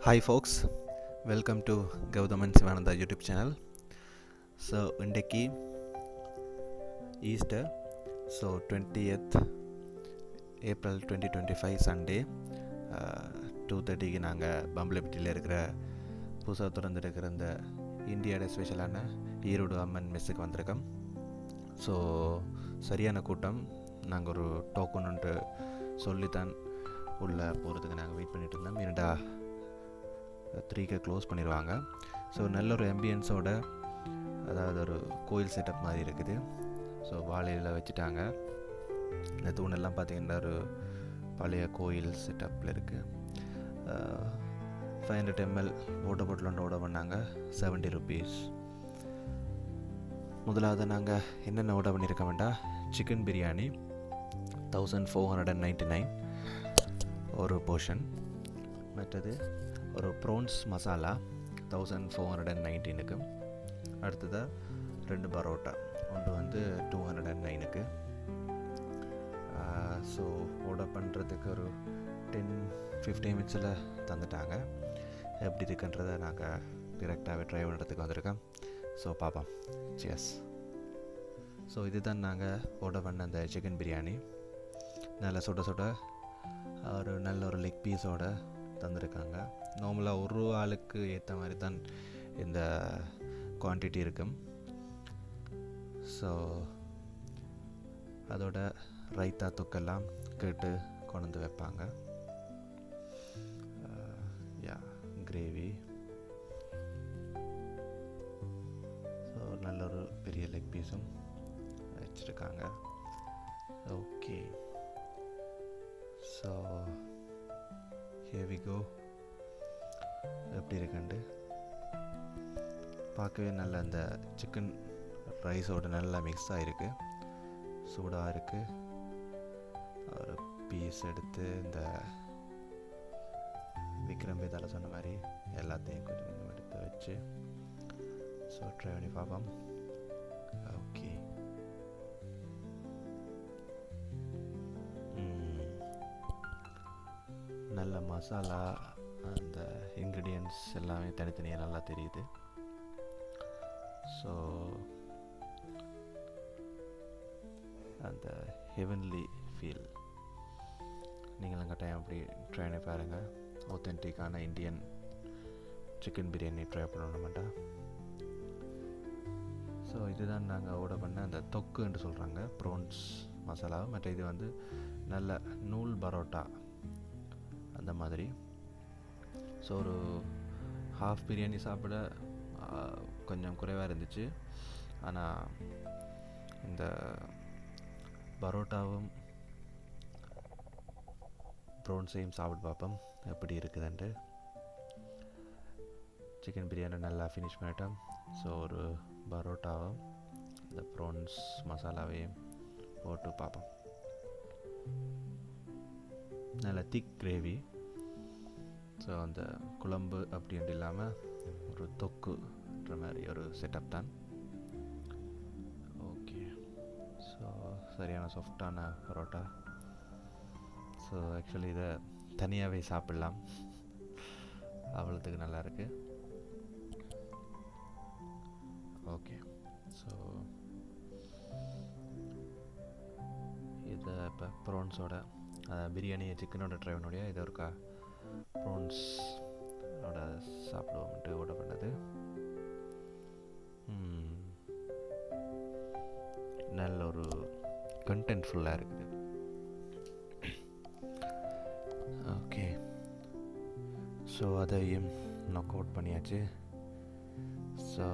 Hi folks, welcome to Gaudaman Sivananda YouTube channel. So இன்றைக்கு Easter, so 20th April 2025 Sunday 2:30க்கு நாங்கள் பம்பலப்பட்டியில் இருக்கிற புதுசாக திறந்துருக்கிற இந்த இந்தியாவோட ஸ்பெஷலான ஈரோடு அம்மன் மெஸ்ஸுக்கு வந்திருக்கோம். ஸோ சரியான கூட்டம். நாங்கள் ஒரு டோக்கன் ஒன்று சொல்லித்தான் உள்ளே போகிறதுக்கு நாங்கள் வெயிட் பண்ணிகிட்டு இருந்தோம். ஏன்டா 3க்கு க்ளோஸ் பண்ணிடுவாங்க. ஸோ நல்ல ஒரு ஆம்பியன்ஸோட, அதாவது ஒரு கோயில் செட்டப் மாதிரி இருக்குது. ஸோ வாழையில் வச்சுட்டாங்க. இந்த தூணெல்லாம் பார்த்திங்கன்னா ஒரு பழைய கோயில் செட்டப்பில் இருக்குது. 500 ml வாட்டர் பாட்டில் ஒன்று ஆர்டர் பண்ணாங்க, 70 rupees. முதலாவது நாங்கள் என்னென்ன ஆர்டர் பண்ணியிருக்க வேண்டாம், சிக்கன் பிரியாணி 1499 ஒரு போர்ஷன். மற்றது ஒரு ப்ரோன்ஸ் மசாலா 1419க்கு. அடுத்ததாக 2 பரோட்டா, ஒன்று வந்து 209க்கு. ஸோ ஆர்டர் பண்ணுறதுக்கு ஒரு 10-15 minutes தந்துட்டாங்க. எப்படி இருக்குன்றதை நாங்கள் டிரெக்டாகவே ட்ரை பண்ணுறதுக்கு வந்திருக்கோம். ஸோ பார்ப்போம். சியர்ஸ். ஸோ இதுதான் நாங்கள் ஆர்டர் பண்ண அந்த சிக்கன் பிரியாணி. நல்ல சுட சுட ஒரு நல்ல ஒரு லெக் பீஸோட தந்துருக்காங்க. நார்மலாக ஒரு ஆளுக்கு ஏற்ற மாதிரி தான் இந்த குவான்டிட்டி இருக்கும். ஸோ அதோட ரைத்தா தொக்கெல்லாம் கேட்டு கொண்டு வந்து வைப்பாங்க. கிரேவி. ஸோ நல்ல ஒரு பெரிய லெக் பீஸும் வச்சுருக்காங்க. Okay, so here we go. எப்படி இருக்குண்டு பார்க்கவே நல்ல அந்த சிக்கன் ரைஸோடு நல்லா மிக்ஸ் ஆகிருக்கு, சூடாக இருக்குது. ஒரு பீஸ் எடுத்து இந்த விக்ரம் வேதாள சொன்ன மாதிரி எல்லாத்தையும் கொஞ்சம் கொஞ்சம் எடுத்து வச்சு ஸோ ட்ரை பண்ணி பார்ப்போம். ஓகே, நல்ல மசாலா, அந்த இன்க்ரீடியன்ட்ஸ் எல்லாமே தனித்தனியாக நல்லா தெரியுது. ஸோ அந்த ஹெவன்லி ஃபீல் நீங்களும் கட்டாயம் அப்படி ட்ரை பண்ணி பாருங்கள். ஆத்தென்டிக்கான இந்தியன் சிக்கன் பிரியாணி ட்ரை பண்ணணுமாட்டா. ஸோ இதுதான் நாங்கள் ஆர்டர் பண்ண அந்த தொக்குன்னு சொல்கிறாங்க, ப்ரோன்ஸ் மசாலா. மற்ற இது வந்து நல்ல நூல் பரோட்டா அந்த மாதிரி. ஸோ ஒரு ஹாஃப் பிரியாணி சாப்பிட கொஞ்சம் குறைவாக இருந்துச்சு. ஆனால் இந்த பரோட்டாவும் ப்ரோன்ஸையும் சாப்பிட்டு பார்ப்போம் எப்படி இருக்குதுன்ட்டு. சிக்கன் பிரியாணி நல்லா ஃபினிஷ் பண்ணிட்டோம். ஸோ ஒரு பரோட்டாவும் இந்த ப்ரோன்ஸ் மசாலாவையும் போட்டு பார்ப்போம். நல்ல திக் கிரேவி. ஸோ அந்த குழம்பு அப்படின்ட்டு இல்லாமல் ஒரு தொக்குன்ற மாதிரி ஒரு செட்டப் தான். ஓகே, ஸோ சரியான சாஃப்டான பரோட்டா. ஸோ ஆக்சுவலி இதை தனியாகவே சாப்பிட்லாம், அவ்வளோத்துக்கு நல்லா இருக்குது. ஓகே, ஸோ இதை இப்போ ப்ரோன்ஸோட பிரியாணி சிக்கனோட ட்ரை பண்ணுடைய இதை ஒருக்கா ப்ரோன்ஸோட சாப்பிடுவோம்ட்டு ஆர்டர் பண்ணது. நல்ல ஒரு கண்டென்ட் ஃபுல்லாக இருக்குது. ஓகே, ஸோ அதையும் நாக் அவுட் பண்ணியாச்சு. ஸோ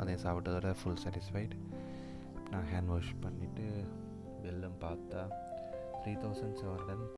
அதையும் சாப்பிட்டதோட ஃபுல் சாட்டிஸ்ஃபைட். நான் ஹேண்ட் வாஷ் பண்ணிவிட்டு பில்லும் பார்த்தா 3700